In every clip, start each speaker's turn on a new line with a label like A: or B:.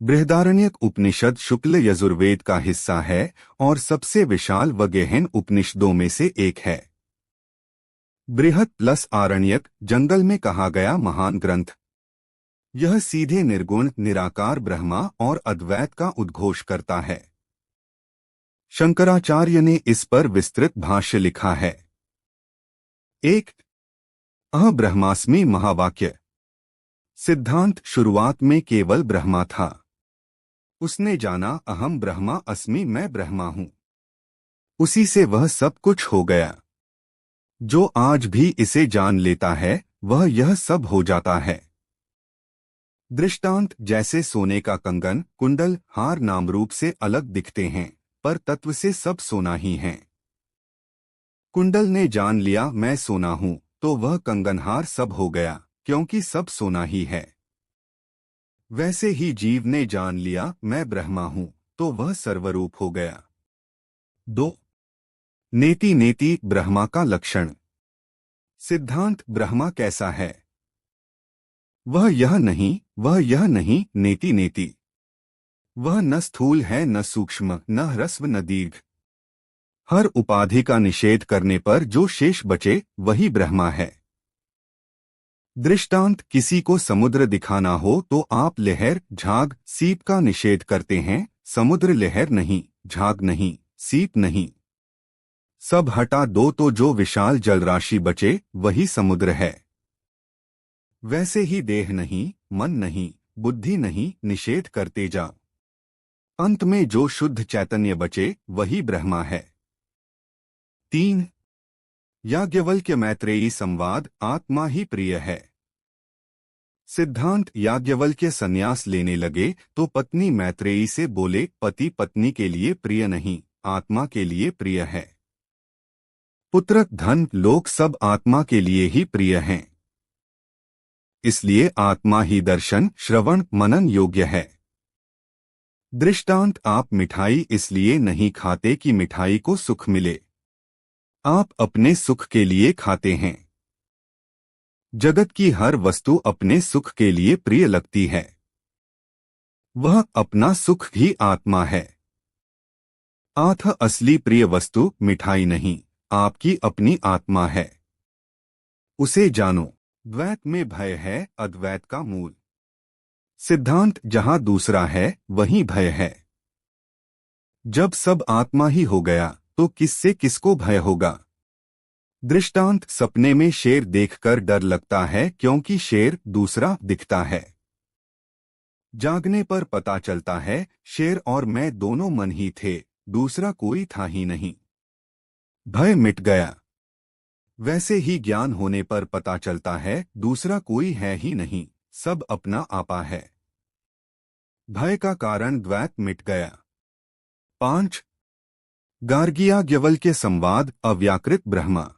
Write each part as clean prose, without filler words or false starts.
A: बृहदारण्यक उपनिषद शुक्ल यजुर्वेद का हिस्सा है और सबसे विशाल व गहन उपनिषदों में से एक है। बृहत प्लस आरण्यक जंगल में कहा गया महान ग्रंथ। यह सीधे निर्गुण निराकार ब्रह्मा और अद्वैत का उद्घोष करता है। शंकराचार्य ने इस पर विस्तृत भाष्य लिखा है। 1 ब्रह्मास्मि महावाक्य। सिद्धांत शुरुआत में केवल ब्रह्मा था। उसने जाना अहम ब्रह्मा अस्मि, मैं ब्रह्मा हूं। उसी से वह सब कुछ हो गया। जो आज भी इसे जान लेता है वह यह सब हो जाता है। दृष्टांत जैसे सोने का कंगन कुंडल हार नामरूप से अलग दिखते हैं पर तत्व से सब सोना ही हैं। कुंडल ने जान लिया मैं सोना हूं तो वह कंगनहार सब हो गया क्योंकि सब सोना ही है। वैसे ही जीव ने जान लिया मैं ब्रह्मा हूं तो वह सर्वरूप हो गया। 2 नेति नेति ब्रह्मा का लक्षण। सिद्धांत ब्रह्मा कैसा है? वह यह नहीं नेति नेति। वह न स्थूल है न सूक्ष्म न ह्रस्व न दीर्घ। हर उपाधि का निषेध करने पर जो शेष बचे वही ब्रह्मा है। दृष्टांत किसी को समुद्र दिखाना हो तो आप लहर झाग सीप का निषेध करते हैं। समुद्र लहर नहीं, झाग नहीं, सीप नहीं। सब हटा दो तो जो विशाल जलराशि बचे वही समुद्र है। वैसे ही देह नहीं, मन नहीं, बुद्धि नहीं, निषेध करते जाओ। अंत में जो शुद्ध चैतन्य बचे वही ब्रह्मा है। 3 याज्ञवल्क्य मैत्रेयी संवाद आत्मा ही प्रिय है। सिद्धांत याज्ञवल्क्य संन्यास लेने लगे तो पत्नी मैत्रेयी से बोले पति पत्नी के लिए प्रिय नहीं, आत्मा के लिए प्रिय है। पुत्र धन लोक सब आत्मा के लिए ही प्रिय हैं। इसलिए आत्मा ही दर्शन श्रवण मनन योग्य है। दृष्टांत आप मिठाई इसलिए नहीं खाते कि मिठाई को सुख मिले। आप अपने सुख के लिए खाते हैं। जगत की हर वस्तु अपने सुख के लिए प्रिय लगती है। वह अपना सुख ही आत्मा है। आथ असली प्रिय वस्तु मिठाई नहीं, आपकी अपनी आत्मा है। उसे जानो। द्वैत में भय है अद्वैत का मूल। सिद्धांत जहां दूसरा है वहीं भय है। जब सब आत्मा ही हो गया तो किससे किसको भय होगा? दृष्टांत सपने में शेर देखकर डर लगता है क्योंकि शेर दूसरा दिखता है। जागने पर पता चलता है शेर और मैं दोनों मन ही थे, दूसरा कोई था ही नहीं। भय मिट गया। वैसे ही ज्ञान होने पर पता चलता है दूसरा कोई है ही नहीं, सब अपना आपा है। भय का कारण द्वैत मिट गया। 5 गार्गियाज्ञवल्क्य संवाद अव्याकृत ब्रह्मा।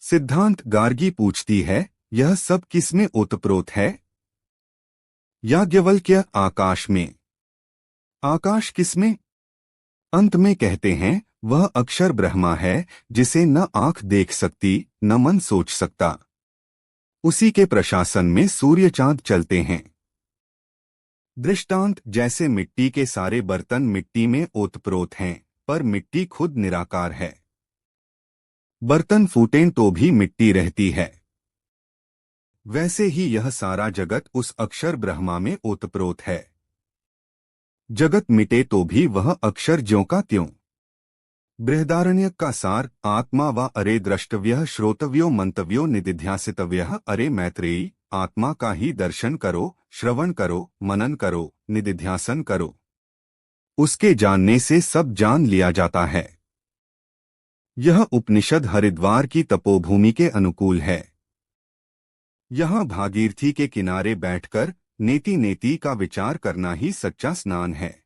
A: सिद्धांत गार्गी पूछती है यह सब किसमें ओतप्रोत है? याज्ञवल्क्य आकाश में। आकाश किसमें? अंत में कहते हैं वह अक्षर ब्रह्मा है जिसे न आंख देख सकती न मन सोच सकता। उसी के प्रशासन में सूर्य चांद चलते हैं। दृष्टांत जैसे मिट्टी के सारे बर्तन मिट्टी में ओतप्रोत हैं पर मिट्टी खुद निराकार है। बर्तन फूटें तो भी मिट्टी रहती है। वैसे ही यह सारा जगत उस अक्षर ब्रह्मा में ओतप्रोत है। जगत मिटे तो भी वह अक्षर ज्यों का त्यों। बृहदारण्यक का सार आत्मा व अरे द्रष्टव्यः श्रोतव्यो मंतव्यो निदिध्यासितव्यः। अरे मैत्रेयी, आत्मा का ही दर्शन करो, श्रवण करो, मनन करो, निदिध्यासन करो। उसके जानने से सब जान लिया जाता है। यह उपनिषद हरिद्वार की तपोभूमि के अनुकूल है। यहाँ भागीरथी के किनारे बैठकर नेति नेति का विचार करना ही सच्चा स्नान है।